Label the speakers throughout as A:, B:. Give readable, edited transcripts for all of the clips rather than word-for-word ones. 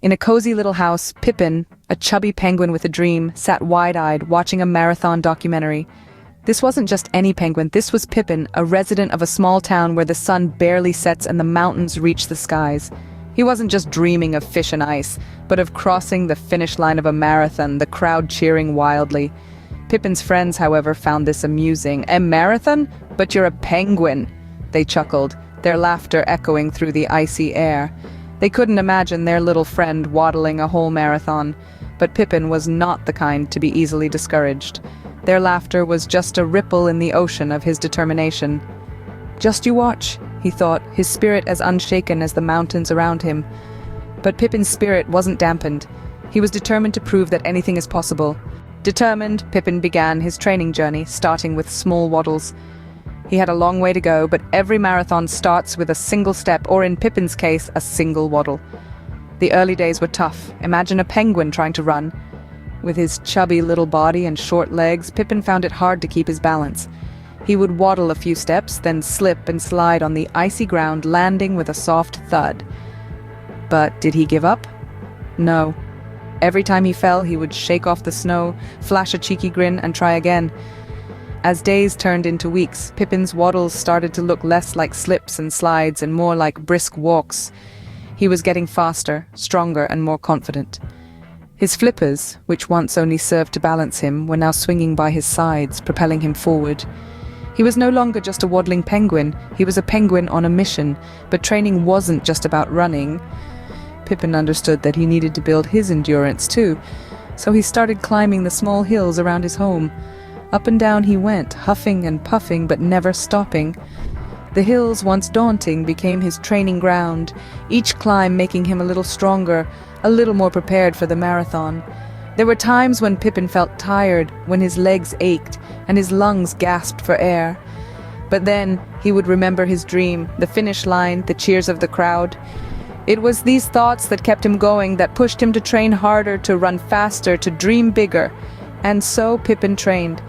A: In a cozy little house, Pippin, a chubby penguin with a dream, sat wide-eyed watching a marathon documentary. This wasn't just any penguin, this was Pippin, a resident of a small town where the sun barely sets and the mountains reach the skies. He wasn't just dreaming of fish and ice, but of crossing the finish line of a marathon, the crowd cheering wildly. Pippin's friends, however, found this amusing. A marathon? But you're a penguin, they chuckled, their laughter echoing through the icy air. They couldn't imagine their little friend waddling a whole marathon, but Pippin was not the kind to be easily discouraged. Their laughter was just a ripple in the ocean of his determination. Just you watch, he thought, his spirit as unshaken as the mountains around him. But Pippin's spirit wasn't dampened. He was determined to prove that anything is possible. Determined, Pippin began his training journey, starting with small waddles. He had a long way to go, but every marathon starts with a single step, or in Pippin's case, a single waddle. The early days were tough. Imagine a penguin trying to run. With his chubby little body and short legs, Pippin found it hard to keep his balance. He would waddle a few steps, then slip and slide on the icy ground, landing with a soft thud. But did he give up? No. Every time he fell, he would shake off the snow, flash a cheeky grin, and try again. As days turned into weeks, Pippin's waddles started to look less like slips and slides and more like brisk walks. He was getting faster, stronger, and more confident. His flippers, which once only served to balance him, were now swinging by his sides, propelling him forward. He was no longer just a waddling penguin, he was a penguin on a mission, but training wasn't just about running. Pippin understood that he needed to build his endurance too, so he started climbing the small hills around his home. Up and down he went, huffing and puffing, but never stopping. The hills, once daunting, became his training ground, each climb making him a little stronger, a little more prepared for the marathon. There were times when Pippin felt tired, when his legs ached, and his lungs gasped for air. But then he would remember his dream, the finish line, the cheers of the crowd. It was these thoughts that kept him going, that pushed him to train harder, to run faster, to dream bigger. And so Pippin trained.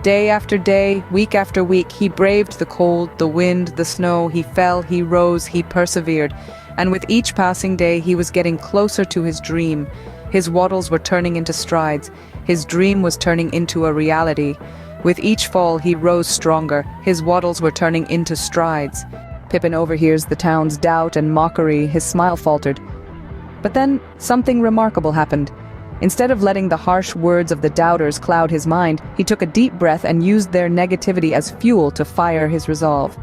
A: Day after day, week after week, he braved the cold, the wind, the snow. He fell, he rose, he persevered. And with each passing day, he was getting closer to his dream. His waddles were turning into strides. His dream was turning into a reality. With each fall, he rose stronger. His waddles were turning into strides. Pippin overhears the town's doubt and mockery. His smile faltered. But then something remarkable happened. Instead of letting the harsh words of the doubters cloud his mind, he took a deep breath and used their negativity as fuel to fire his resolve.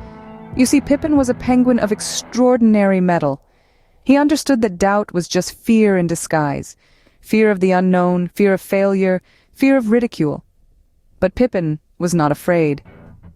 A: You see, Pippin was a penguin of extraordinary mettle. He understood that doubt was just fear in disguise. Fear of the unknown, fear of failure, fear of ridicule. But Pippin was not afraid.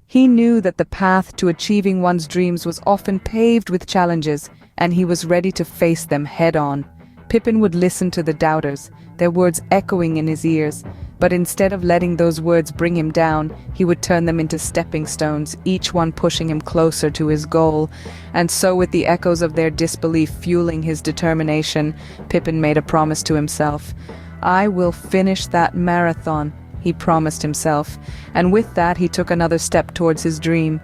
A: He knew that the path to achieving one's dreams was often paved with challenges, and he was ready to face them head-on. Pippin would listen to the doubters, their words echoing in his ears, but instead of letting those words bring him down, he would turn them into stepping stones, each one pushing him closer to his goal. And so, with the echoes of their disbelief fueling his determination, Pippin made a promise to himself. "I will finish that marathon," he promised himself, and with that he took another step towards his dream.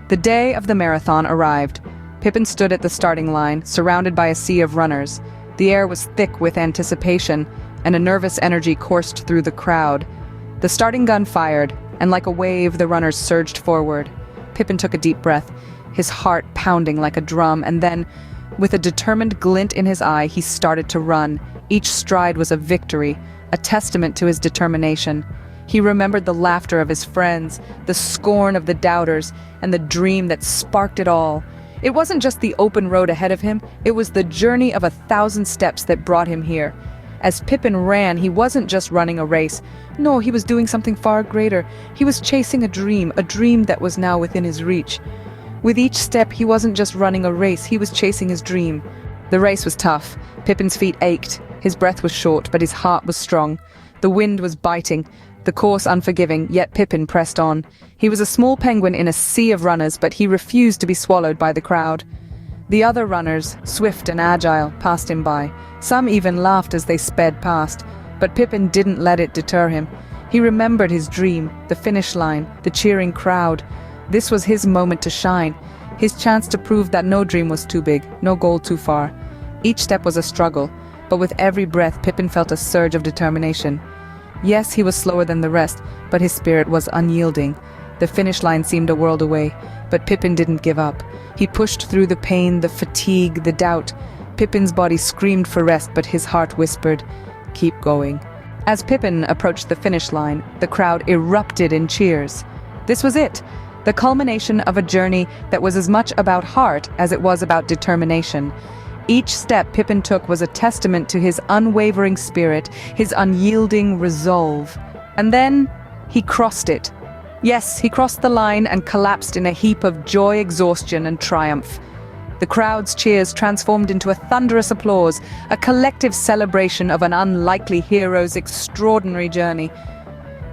A: The day of the marathon arrived. Pippin stood at the starting line, surrounded by a sea of runners. The air was thick with anticipation, and a nervous energy coursed through the crowd. The starting gun fired, and like a wave the runners surged forward. Pippin took a deep breath, his heart pounding like a drum, and then, with a determined glint in his eye, he started to run. Each stride was a victory, a testament to his determination. He remembered the laughter of his friends, the scorn of the doubters, and the dream that sparked it all. It wasn't just the open road ahead of him, it was the journey of 1,000 steps that brought him here. As Pippin ran, he wasn't just running a race. No, he was doing something far greater. He was chasing a dream that was now within his reach. With each step, he wasn't just running a race, he was chasing his dream. The race was tough. Pippin's feet ached. His breath was short, but his heart was strong. The wind was biting, the course unforgiving, yet Pippin pressed on. He was a small penguin in a sea of runners, but he refused to be swallowed by the crowd. The other runners, swift and agile, passed him by. Some even laughed as they sped past, but Pippin didn't let it deter him. He remembered his dream, the finish line, the cheering crowd. This was his moment to shine, his chance to prove that no dream was too big, no goal too far. Each step was a struggle, but with every breath Pippin felt a surge of determination. Yes, he was slower than the rest, but his spirit was unyielding. The finish line seemed a world away, but Pippin didn't give up. He pushed through the pain, the fatigue, the doubt. Pippin's body screamed for rest, but his heart whispered, "Keep going." As Pippin approached the finish line, the crowd erupted in cheers. This was it, the culmination of a journey that was as much about heart as it was about determination. Each step Pippin took was a testament to his unwavering spirit, his unyielding resolve. And then he crossed it. Yes, he crossed the line and collapsed in a heap of joy, exhaustion, and triumph. The crowd's cheers transformed into a thunderous applause, a collective celebration of an unlikely hero's extraordinary journey.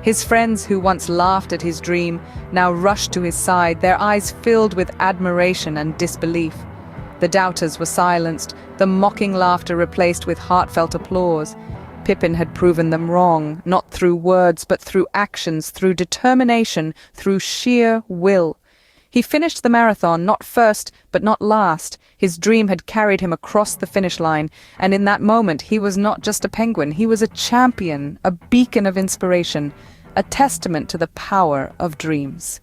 A: His friends who once laughed at his dream now rushed to his side, their eyes filled with admiration and disbelief. The doubters were silenced, the mocking laughter replaced with heartfelt applause. Pippin had proven them wrong, not through words, but through actions, through determination, through sheer will. He finished the marathon, not first, but not last. His dream had carried him across the finish line, and in that moment he was not just a penguin, he was a champion, a beacon of inspiration, a testament to the power of dreams.